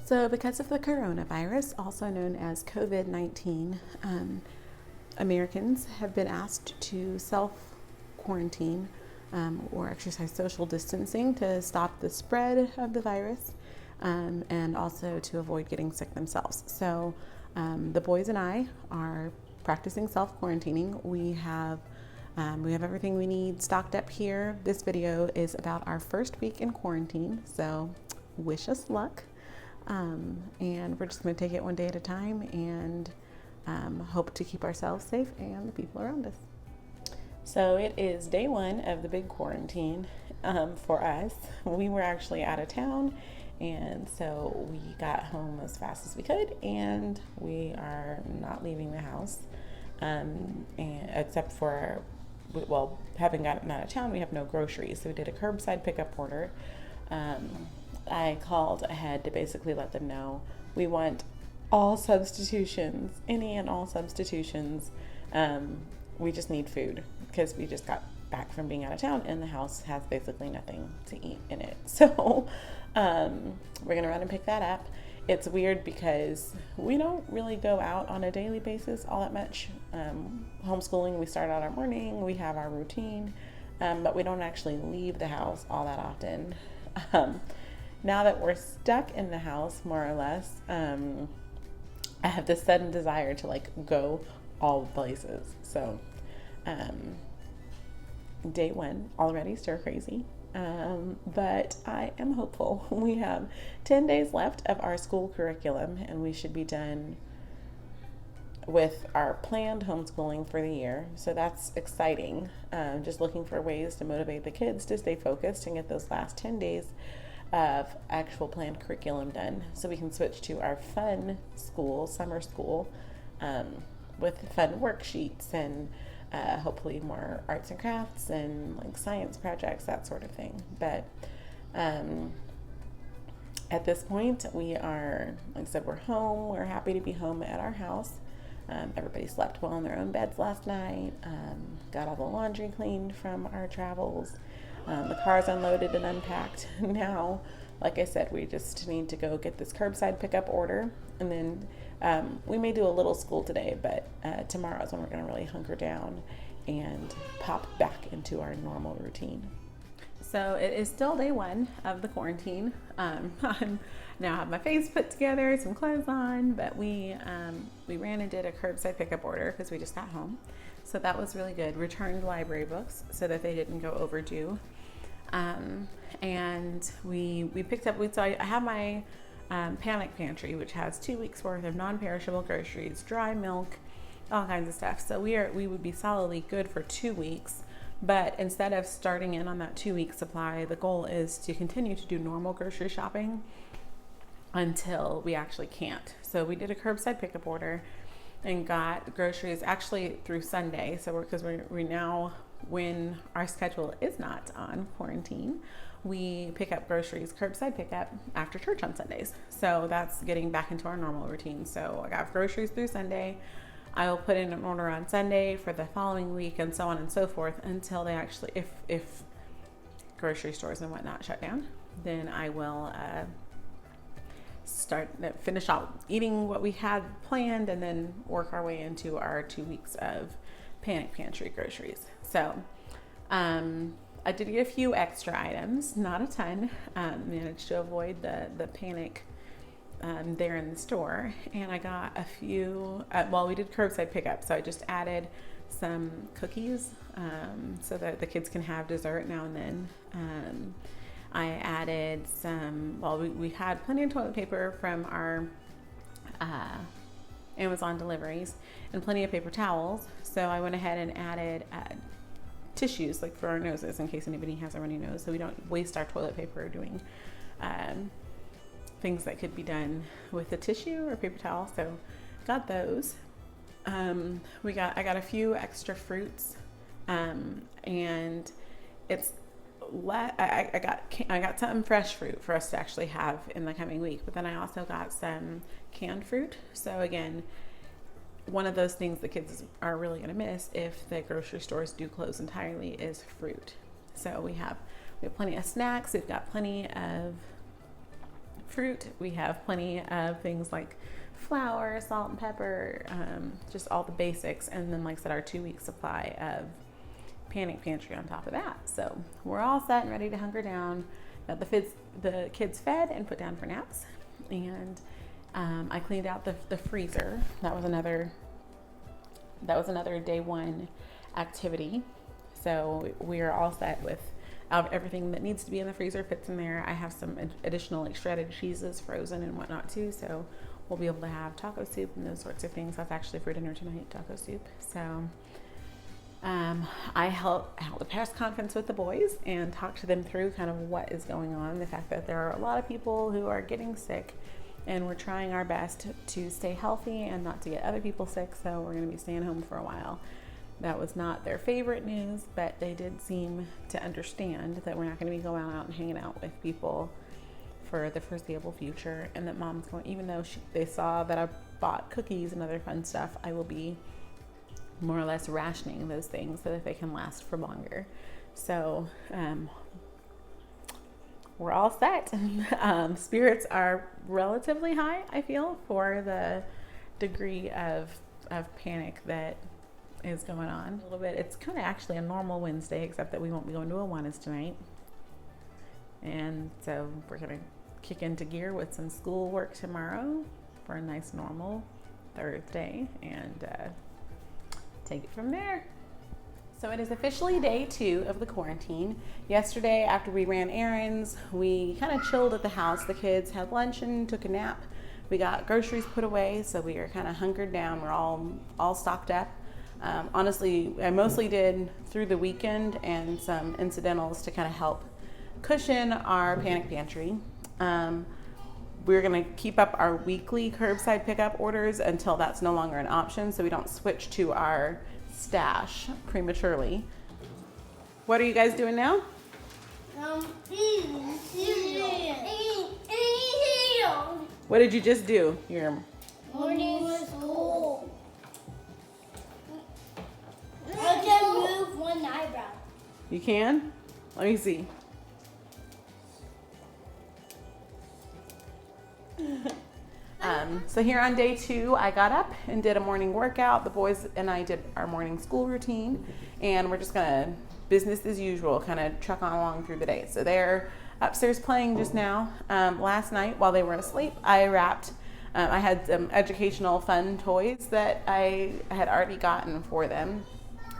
So because of the coronavirus, also known as COVID-19, Americans have been asked to self-quarantine or exercise social distancing to stop the spread of the virus and also to avoid getting sick themselves. So the boys and I are practicing self-quarantining. We have everything we need stocked up here. This video is about our first week in quarantine, so wish us luck. And we're just going to take it one day at a time and hope to keep ourselves safe and the people around us. So it is day one of the big quarantine for us. We were actually out of town, and so we got home as fast as we could, and we are not leaving the house, and except for, well, having gotten out of town, we have no groceries, so we did a curbside pickup order. I called ahead to basically let them know we want all substitutions, any and all substitutions. We just need food because we just got back from being out of town and the house has basically nothing to eat in it. So we're going to run and pick that up. It's weird because we don't really go out on a daily basis all that much. Homeschooling, we start out our morning, we have our routine, but we don't actually leave the house all that often. Now that we're stuck in the house, more or less, I have this sudden desire to go all the places. So day one, already stir crazy, but I am hopeful. We have 10 days left of our school curriculum, and we should be done with our planned homeschooling for the year. So that's exciting. Just looking for ways to motivate the kids to stay focused and get those last 10 days of actual planned curriculum done, so we can switch to our fun school, summer school, with fun worksheets and hopefully more arts and crafts and science projects, that sort of thing. But at this point, we are, like I said, we're home. We're happy to be home at our house. Everybody slept well in their own beds last night. Got all the laundry cleaned from our travels. The car's unloaded and unpacked. Now, like I said, we just need to go get this curbside pickup order, and then we may do a little school today, but tomorrow is when we're going to really hunker down and pop back into our normal routine. So it is still day one of the quarantine. I'm now have my face put together, some clothes on, but we ran and did a curbside pickup order because we just got home. So that was really good. Returned library books so that they didn't go overdue. And we picked up, so I have my panic pantry, which has 2 weeks worth of non-perishable groceries, dry milk, all kinds of stuff. So we would be solidly good for 2 weeks. But instead of starting in on that 2-week supply, the goal is to continue to do normal grocery shopping until we actually can't. So we did a curbside pickup order and got groceries actually through Sunday. So because we now, when our schedule is not on quarantine, we pick up groceries curbside pickup after church on Sundays. So that's getting back into our normal routine. So I got groceries through Sunday. I will put in an order on Sunday for the following week, and so on and so forth, until they actually, if grocery stores and whatnot shut down, then I will finish out eating what we had planned, and then work our way into our 2 weeks of panic pantry groceries. So I did get a few extra items, not a ton. Managed to avoid the panic there in the store, and I got a few, we did curbside pickup, so I just added some cookies so that the kids can have dessert now and then. I added some, we had plenty of toilet paper from our Amazon deliveries and plenty of paper towels, so I went ahead and added tissues, for our noses, in case anybody has a runny nose, so we don't waste our toilet paper doing things that could be done with a tissue or paper towel. So got those. I got a few extra fruits, and it's I got some fresh fruit for us to actually have in the coming week, but then I also got some canned fruit. So again, one of those things the kids are really going to miss if the grocery stores do close entirely is fruit. So we have plenty of snacks. We've got plenty of fruit. We have plenty of things like flour, salt and pepper, just all the basics. And then, like I said, our 2-week supply of panic pantry on top of that. So we're all set and ready to hunker down. Got the kids fed and put down for naps. And I cleaned out the freezer. That was another day one activity. So we are all set with everything that needs to be in the freezer fits in there. I have some additional like shredded cheeses frozen and whatnot too. So we'll be able to have taco soup and those sorts of things. That's actually for dinner tonight, taco soup. So I held a press conference with the boys and talked to them through kind of what is going on. The fact that there are a lot of people who are getting sick, and we're trying our best to stay healthy and not to get other people sick. So we're going to be staying home for a while. That was not their favorite news, but they did seem to understand that we're not going to be going out and hanging out with people for the foreseeable future, and that mom's going, even though they saw that I bought cookies and other fun stuff, I will be more or less rationing those things so that they can last for longer. So we're all set. Spirits are relatively high, I feel, for the degree of panic that is going on a little bit. It's kind of actually a normal Wednesday, except that we won't be going to Awanas tonight. And so we're going to kick into gear with some school work tomorrow for a nice normal Thursday and take it from there. So it is officially day 2 of the quarantine. Yesterday, after we ran errands, we kind of chilled at the house. The kids had lunch and took a nap. We got groceries put away, so we are kind of hunkered down. We're all stocked up. Honestly, I mostly did through the weekend and some incidentals to kind of help cushion our panic pantry. We're going to keep up our weekly curbside pickup orders until that's no longer an option, so we don't switch to our stash prematurely. What are you guys doing now? What did you just do? Your morning school. I can move one eyebrow. You can? Let me see. So here on day 2, I got up and did a morning workout. The boys and I did our morning school routine, and we're just gonna business as usual, kind of truck on along through the day. So they're upstairs playing just now. Last night while they were asleep, I wrapped, I had some educational fun toys that I had already gotten for them.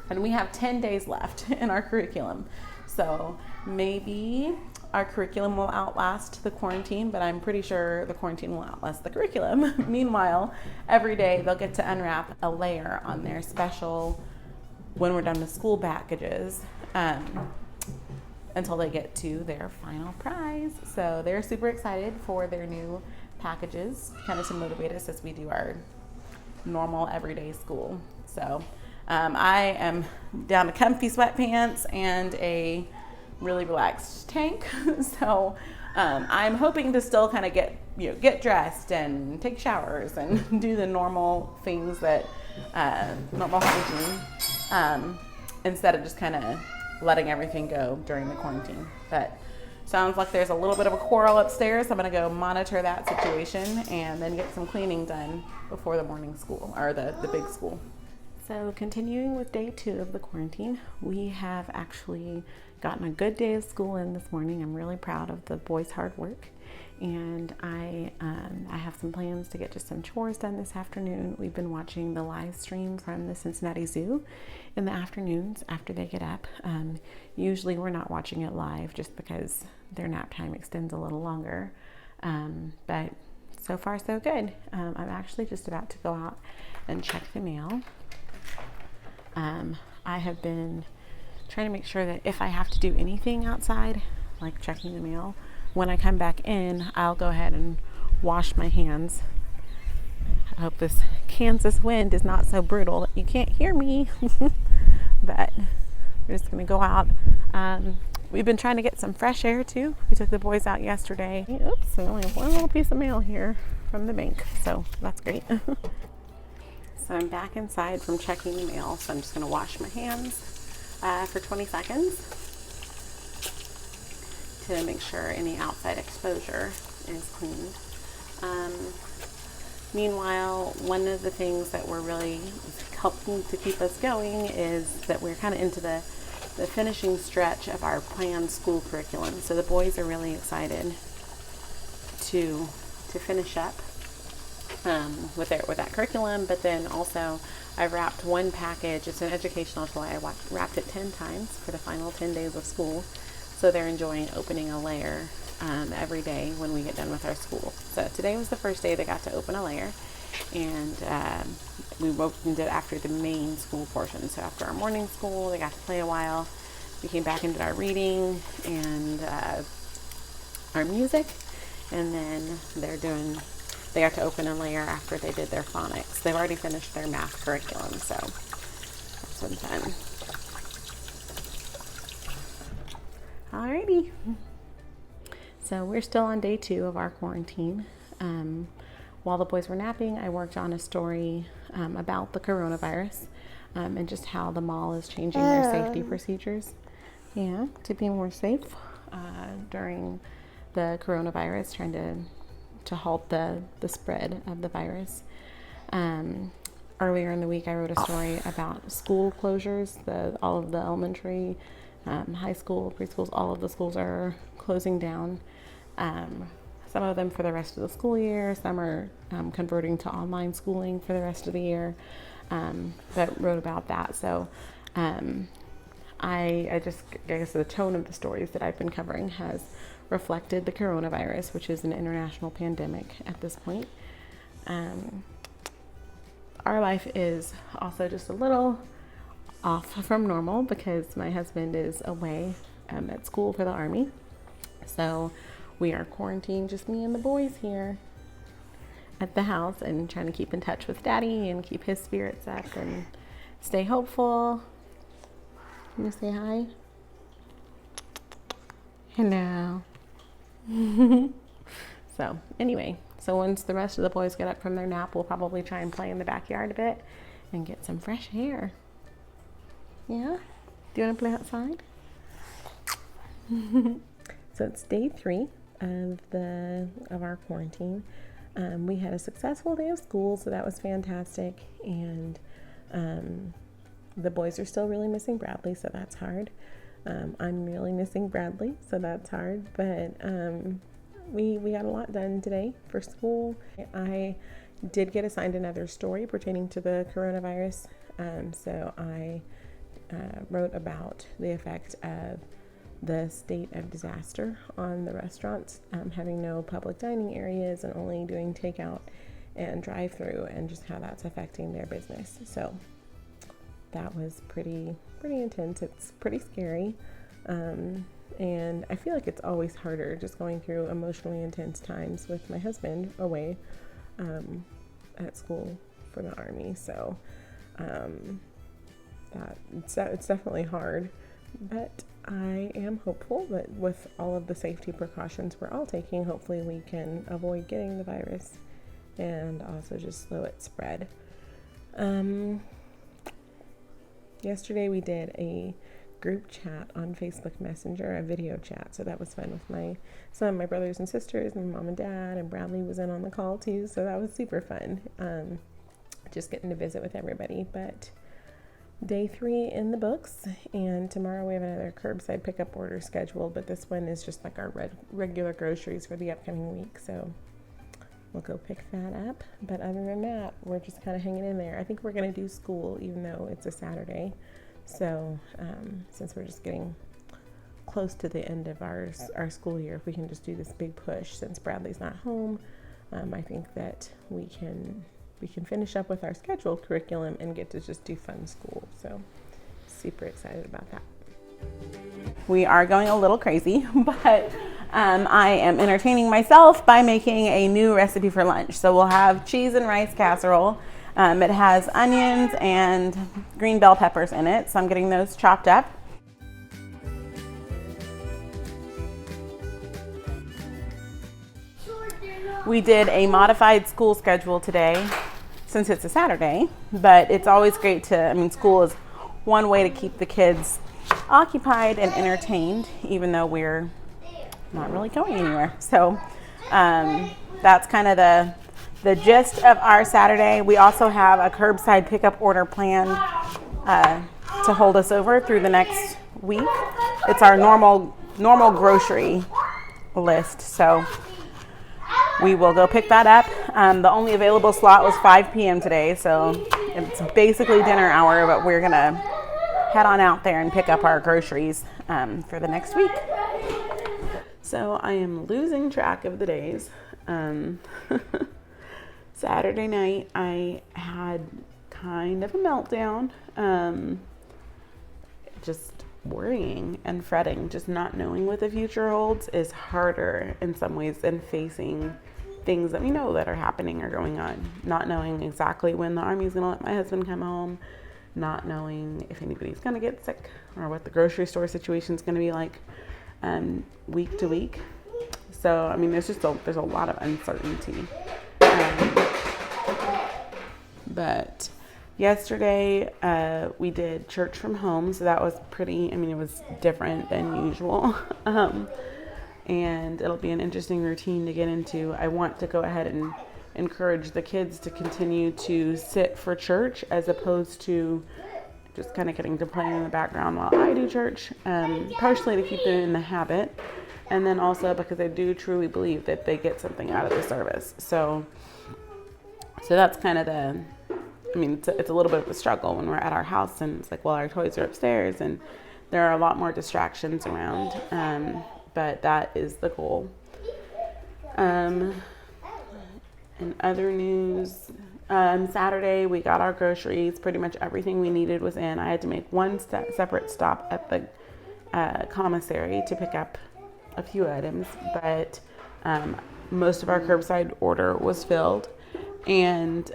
And we have 10 days left in our curriculum. So maybe our curriculum will outlast the quarantine, but I'm pretty sure the quarantine will outlast the curriculum. Meanwhile, every day they'll get to unwrap a layer on their special, when we're done with school packages, until they get to their final prize. So they're super excited for their new packages, kind of to motivate us as we do our normal everyday school. So I am down to comfy sweatpants and a really relaxed tank. So I'm hoping to still kind of get dressed and take showers and do the normal things that normal hygiene, instead of just kind of letting everything go during the quarantine. But sounds like there's a little bit of a quarrel upstairs. I'm gonna go monitor that situation and then get some cleaning done before the morning school, or the big school. So continuing with day 2 of the quarantine, we have actually gotten a good day of school in this morning. I'm really proud of the boys' hard work, and I have some plans to get just some chores done this afternoon. We've been watching the live stream from the Cincinnati Zoo in the afternoons after they get up. Usually we're not watching it live just because their nap time extends a little longer, but so far so good. I'm actually just about to go out and check the mail. I have been trying to make sure that if I have to do anything outside, like checking the mail, when I come back in, I'll go ahead and wash my hands. I hope this Kansas wind is not so brutal that you can't hear me, but we're just going to go out. We've been trying to get some fresh air too. We took the boys out yesterday. Oops, we only have one little piece of mail here from the bank, so that's great. So I'm back inside from checking the mail, so I'm just going to wash my hands for 20 seconds to make sure any outside exposure is cleaned. Meanwhile, one of the things that we're really helping to keep us going is that we're kind of into the finishing stretch of our planned school curriculum. So the boys are really excited to finish up with that curriculum, but then also I wrapped one package. It's an educational toy. I wrapped it 10 times for the final 10 days of school. So they're enjoying opening a layer every day when we get done with our school. So today was the first day they got to open a layer, and we opened it after the main school portion. So after our morning school, they got to play a while. We came back into our reading and our music, and then they got to open a layer after they did their phonics. They've already finished their math curriculum, so that's been fun. Alrighty. So we're still on day 2 of our quarantine. While the boys were napping, I worked on a story about the coronavirus and just how the mall is changing their safety procedures. Yeah, to be more safe during the coronavirus, trying to halt the spread of the virus. Earlier in the week, I wrote a story about school closures. All of the elementary, high school, preschools, all of the schools are closing down. Some of them for the rest of the school year. Some are converting to online schooling for the rest of the year. But wrote about that. So I guess the tone of the stories that I've been covering has reflected the coronavirus, which is an international pandemic at this point. Our life is also just a little off from normal because my husband is away at school for the Army. So we are quarantined, just me and the boys here at the house, and trying to keep in touch with Daddy and keep his spirits up and stay hopeful. Can you say hi? Hello. So anyway, once the rest of the boys get up from their nap, we'll probably try and play in the backyard a bit and get some fresh air. Yeah? Do you want to play outside? So it's day 3 of our quarantine. We had a successful day of school, so that was fantastic. And the boys are still really missing Bradley, so that's hard. I'm really missing Bradley, so that's hard. But we got a lot done today for school. I did get assigned another story pertaining to the coronavirus. So I wrote about the effect of the state of disaster on the restaurants, having no public dining areas and only doing takeout and drive-through, and just how that's affecting their business. So that was pretty intense. It's pretty scary. And I feel like it's always harder just going through emotionally intense times with my husband away at school for the Army. So it's definitely hard, but I am hopeful that with all of the safety precautions we're all taking, hopefully we can avoid getting the virus and also just slow its spread. Yesterday we did a group chat on Facebook Messenger, a video chat, so that was fun with some of my brothers and sisters and mom and dad, and Bradley was in on the call too, so that was super fun. Just getting to visit with everybody. But day 3 in the books, and tomorrow we have another curbside pickup order scheduled, but this one is just like our regular groceries for the upcoming week, so we'll go pick that up. But other than that, we're just kind of hanging in there. I think we're going to do school even though it's a Saturday. So since we're just getting close to the end of our school year, if we can just do this big push since Bradley's not home, I think that we can finish up with our scheduled curriculum and get to just do fun school. So super excited about that. We are going a little crazy, but I am entertaining myself by making a new recipe for lunch. So we'll have cheese and rice casserole. It has onions and green bell peppers in it, so I'm getting those chopped up. We did a modified school schedule today since it's a Saturday, but it's always great school is one way to keep the kids occupied and entertained, even though we're not really going anywhere. So that's kind of the gist of our Saturday. We also have a curbside pickup order planned to hold us over through the next week. It's our normal grocery list, so we will go pick that up. The only available slot was 5 p.m. today, so it's basically dinner hour, but we're gonna head on out there and pick up our groceries for the next week. So I am losing track of the days. Saturday night I had kind of a meltdown, just worrying and fretting. Just not knowing what the future holds is harder in some ways than facing things that we know that are happening or going on. Not knowing exactly when the Army's gonna let my husband come home, not knowing if anybody's gonna get sick or what the grocery store situation's gonna be like week to week. So I mean, there's a lot of uncertainty. But yesterday we did church from home, so that was it was different than usual. And it'll be an interesting routine to get into. I want to go ahead and encourage the kids to continue to sit for church as opposed to just kind of getting to play in the background while I do church, partially to keep them in the habit, and then also because I do truly believe that they get something out of the service. So that's kind of it's a little bit of a struggle when we're at our house and it's like, well, our toys are upstairs and there are a lot more distractions around, but that is the goal. In other news, Saturday we got our groceries. Pretty much everything we needed was in. I had to make one separate stop at the commissary to pick up a few items, but most of our curbside order was filled. And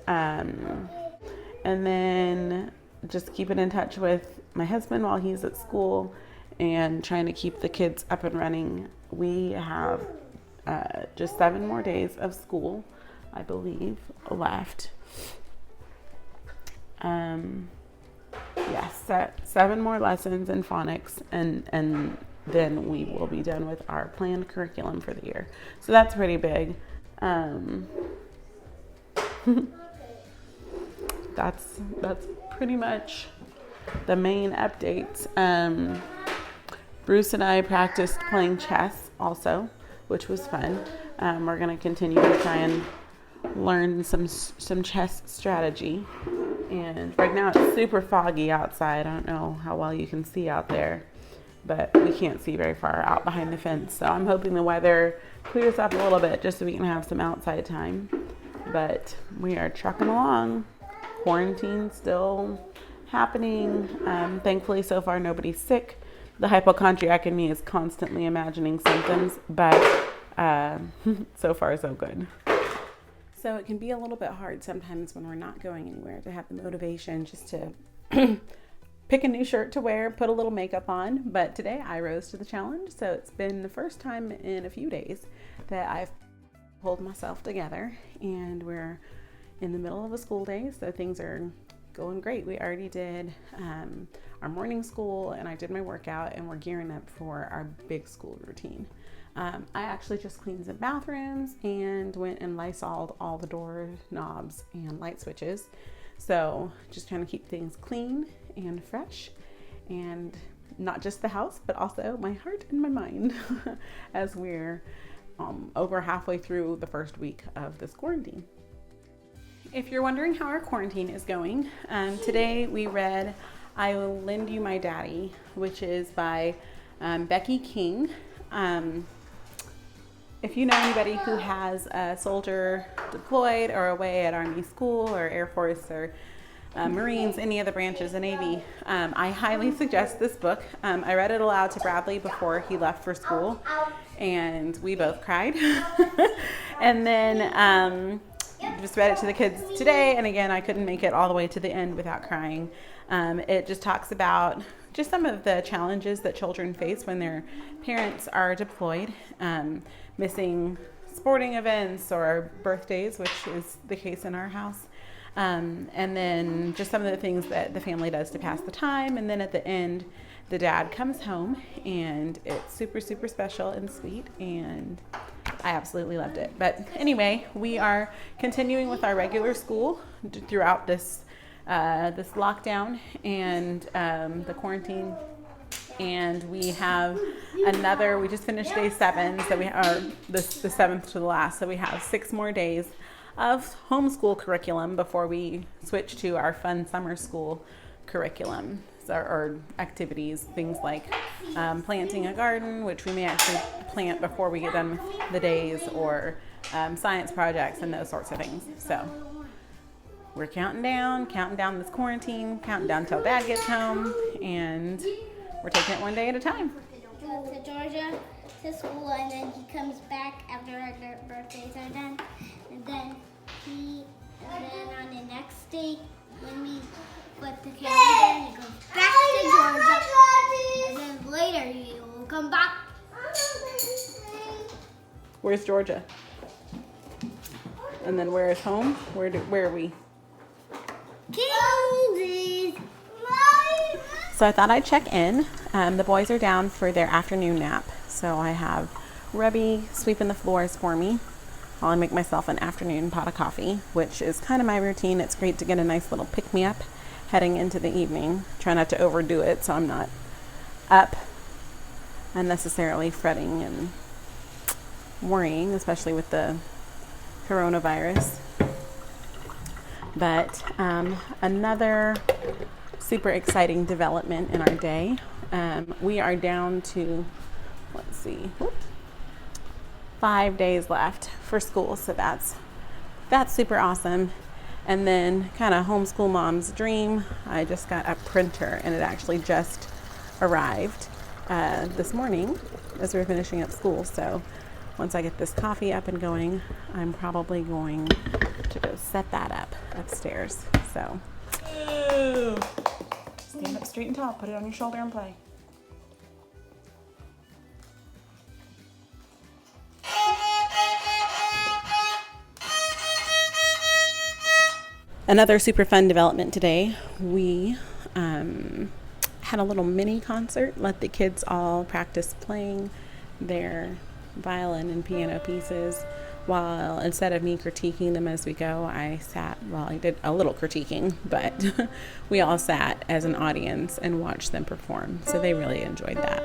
then just keeping in touch with my husband while he's at school and trying to keep the kids up and running. We have just 7 more days of school, I believe, left. Yes, 7 more lessons in phonics, and then we will be done with our planned curriculum for the year. So that's pretty big. That's pretty much the main updates. Bruce and I practiced playing chess also, which was fun. We're going to continue to try and learn some chess strategy. And right now it's super foggy outside. I don't know how well you can see out there, but we can't see very far out behind the fence. So I'm hoping the weather clears up a little bit just so we can have some outside time. But we are trucking along. Quarantine still happening. Thankfully, so far, nobody's sick. The hypochondriac in me is constantly imagining symptoms, but so far, so good. So it can be a little bit hard sometimes when we're not going anywhere to have the motivation just to pick a new shirt to wear, put a little makeup on. But today I rose to the challenge. So it's been the first time in a few days that I've pulled myself together, and we're in the middle of a school day, so things are going great. We already did our morning school, and I did my workout, and we're gearing up for our big school routine. I actually just cleaned some bathrooms and went and Lysoled all the door knobs and light switches. So just trying to keep things clean and fresh, and not just the house, but also my heart and my mind as we're over halfway through the first week of this quarantine. If you're wondering how our quarantine is going, today we read I Will Lend You My Daddy, which is by Becky King. If you know anybody who has a soldier deployed or away at Army school or Air Force or Marines, any of the branches, the Navy, I highly suggest this book. I read it aloud to Bradley before he left for school, and we both cried. And then just read it to the kids today, and again, I couldn't make it all the way to the end without crying. It just talks about just some of the challenges that children face when their parents are deployed, missing sporting events or birthdays, which is the case in our house. And then just some of the things that the family does to pass the time. And then at the end, the dad comes home, and it's super, super special and sweet, and I absolutely loved it. But anyway, we are continuing with our regular school throughout this this lockdown and the quarantine. And we have another, we just finished day 7, so we are the 7th to the last, so we have 6 more days of homeschool curriculum before we switch to our fun summer school curriculum, or activities, things like planting a garden, which we may actually plant before we get done with the days, or science projects and those sorts of things. So we're counting down this quarantine, counting down until Dad gets home, and we're taking it one day at a time. Go to Georgia to school, and then he comes back after our birthdays are done, and then on the next day when we flip the calendar, he goes back to Georgia, and then later he will come back. Where's Georgia? And then where is home? Where are we? Kansas. So I thought I'd check in. The boys are down for their afternoon nap. So I have Rebby sweeping the floors for me while I make myself an afternoon pot of coffee, which is kind of my routine. It's great to get a nice little pick-me-up heading into the evening. Try not to overdo it so I'm not up unnecessarily fretting and worrying, especially with the coronavirus. But another super exciting development in our day. We are down to, 5 days left for school, so that's super awesome. And then kind of homeschool mom's dream, I just got a printer, and it actually just arrived this morning as we were finishing up school. So once I get this coffee up and going, I'm probably going to go set that up upstairs. So stand up straight and tall, put it on your shoulder and play. Another super fun development today, we had a little mini concert, let the kids all practice playing their violin and piano pieces, while instead of me critiquing them as we go, I did a little critiquing, but we all sat as an audience and watched them perform, so they really enjoyed that.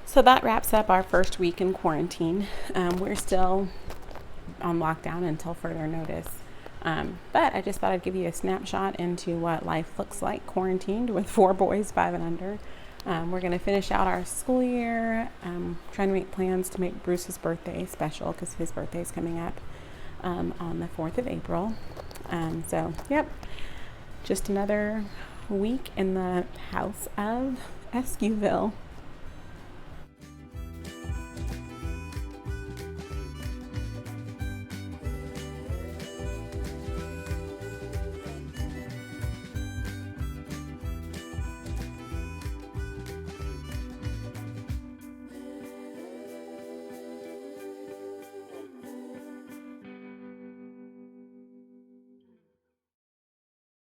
So that wraps up our first week in quarantine. We're still on lockdown until further notice. But I just thought I'd give you a snapshot into what life looks like quarantined with 4 boys, 5 and under. We're going to finish out our school year, trying to make plans to make Bruce's birthday special because his birthday is coming up on the 4th of April. So, yep, just another week in the house of Esquiville.